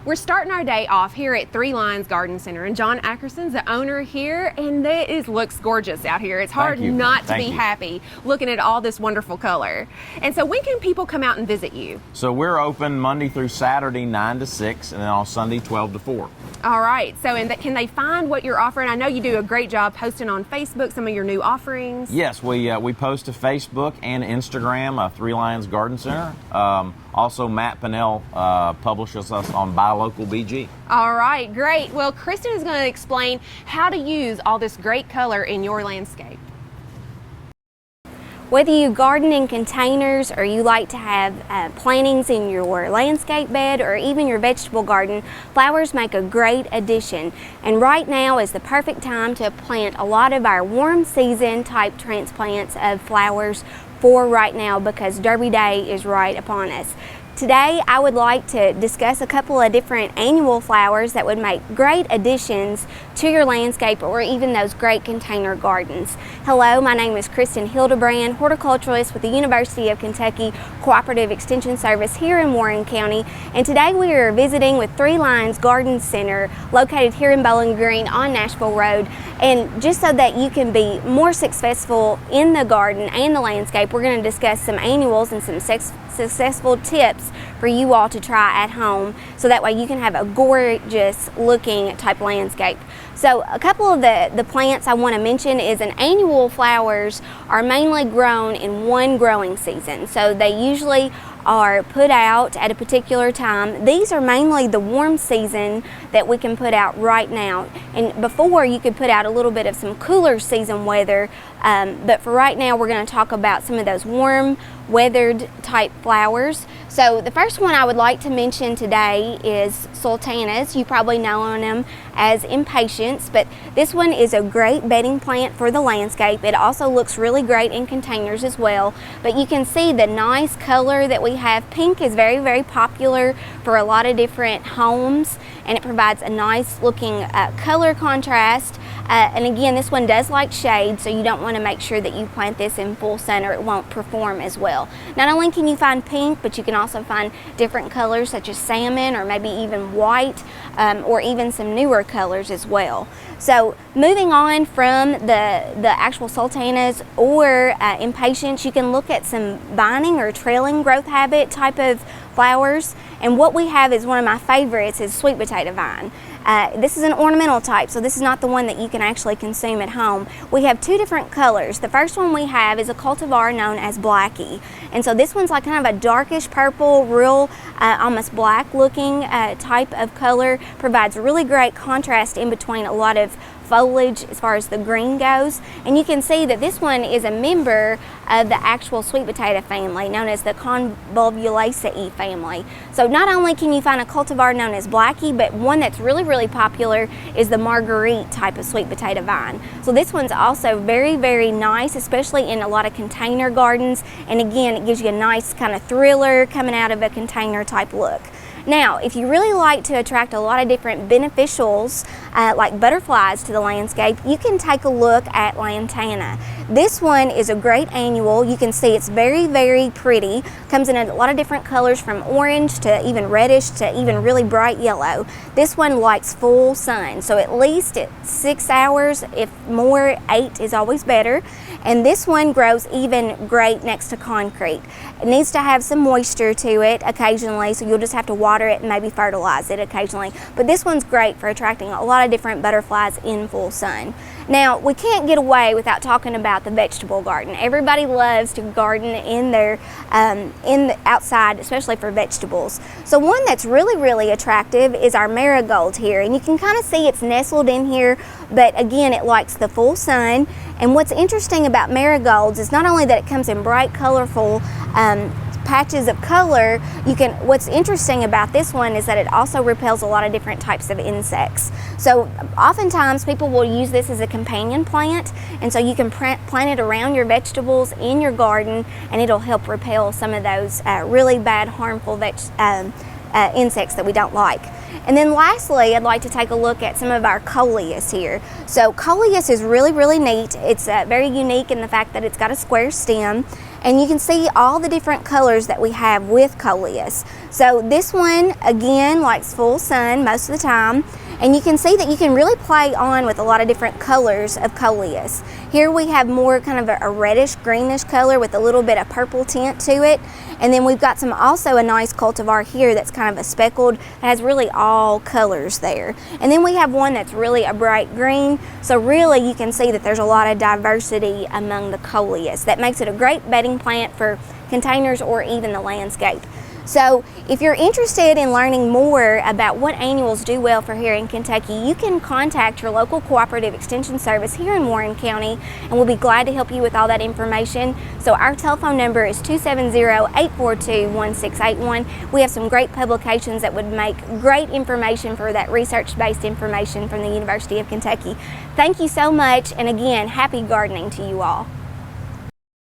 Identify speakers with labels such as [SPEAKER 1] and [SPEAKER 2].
[SPEAKER 1] We're starting our day off here at Three Lions Garden Center, and John Atkerson's the owner here, and it looks gorgeous out here. It's hard not to be happy looking at all this wonderful color. And so when can people come out and visit you?
[SPEAKER 2] So we're open Monday through Saturday 9 to 6, and then on Sunday 12 to 4.
[SPEAKER 1] All right, so can they find what you're offering? I know you do a great job posting on Facebook some of your new offerings.
[SPEAKER 2] Yes, we post to Facebook and Instagram, Three Lions Garden Center. Also, Matt Pinnell publishes us on Buy Local BG.
[SPEAKER 1] All right, great. Well, Kristin is going to explain how to use all this great color in your landscape.
[SPEAKER 3] Whether you garden in containers or you like to have plantings in your landscape bed or even your vegetable garden, flowers make a great addition. And right now is the perfect time to plant a lot of our warm season type transplants of flowers for right now, because Derby Day is right upon us. Today I would like to discuss a couple of different annual flowers that would make great additions to your landscape or even those great container gardens. Hello, my name is Kristin Hildabrand, horticulturalist with the University of Kentucky Cooperative Extension Service here in Warren County, and today we are visiting with Three Lions Garden Center located here in Bowling Green on Nashville Road. And just so that you can be more successful in the garden and the landscape, we're going to discuss some annuals and some successful tips for you all to try at home, so that way you can have a gorgeous looking type landscape. So a couple of the plants I want to mention is an annual flowers are mainly grown in one growing season. So they usually are put out at a particular time. These are mainly the warm season that we can put out right now. And before you could put out a little bit of some cooler season weather, but for right now we're going to talk about some of those warm weathered type flowers. So the first one I would like to mention today is sultanas. You probably know them as impatiens, but this one is a great bedding plant for the landscape. It also looks really great in containers as well, but you can see the nice color that we have. Pink is very, very popular for a lot of different homes, and it provides a nice looking color contrast. And again, this one does like shade, so you don't want to make sure that you plant this in full sun or it won't perform as well. Not only can you find pink, but you can also find different colors such as salmon or maybe even white, or even some newer colors as well. So moving on from the actual sultanas or impatiens, you can look at some vining or trailing growth habit type of flowers. And what we have is one of my favorites is sweet potato vine. This is an ornamental type, so this is not the one that you can actually consume at home. We have two different colors. The first one we have is a cultivar known as Blackie. And so this one's like kind of a darkish purple, real almost black looking type of color. Provides really great contrast in between a lot of foliage as far as the green goes. And you can see that this one is a member of the actual sweet potato family known as the Convolvulaceae family. So not only can you find a cultivar known as Blackie, but one that's really, really popular is the Marguerite type of sweet potato vine. So this one's also very, very nice, especially in a lot of container gardens. And again, it gives you a nice kind of thriller coming out of a container type look. Now, if you really like to attract a lot of different beneficials like butterflies to the landscape, you can take a look at lantana. This one is a great annual. You can see it's very, very pretty. Comes in a lot of different colors from orange to even reddish to even really bright yellow. This one likes full sun, so at least at 6 hours, if more, 8 is always better. And this one grows even great next to concrete. It needs to have some moisture to it occasionally, so you'll just have to water it and maybe fertilize it occasionally. But this one's great for attracting a lot of different butterflies in full sun. Now, we can't get away without talking about the vegetable garden. Everybody loves to garden in their outside, especially for vegetables. So one that's really, really attractive is our marigold here, and you can kind of see it's nestled in here, but again, it likes the full sun. And what's interesting about marigolds is not only that it comes in bright, colorful patches of color, what's interesting about this one is that it also repels a lot of different types of insects. So oftentimes people will use this as a companion plant, and so you can plant it around your vegetables in your garden, and it'll help repel some of those really bad, harmful insects that we don't like. And then lastly, I'd like to take a look at some of our coleus here. So coleus is really, really neat. It's very unique in the fact that it's got a square stem, And you can see all the different colors that we have with coleus. So this one, again, likes full sun most of the time. And you can see that you can really play on with a lot of different colors of coleus. Here we have more kind of a reddish greenish color with a little bit of purple tint to it. And then we've got also a nice cultivar here that's kind of a speckled, that has really all colors there. And then we have one that's really a bright green. So really you can see that there's a lot of diversity among the coleus. That makes it a great bedding plant for containers or even the landscape. So if you're interested in learning more about what annuals do well for here in Kentucky, you can contact your local cooperative extension service here in Warren County, and we'll be glad to help you with all that information. So our telephone number is 270-842-1681. We have some great publications that would make great information for that research-based information from the University of Kentucky. Thank you so much, and again, happy gardening to you all.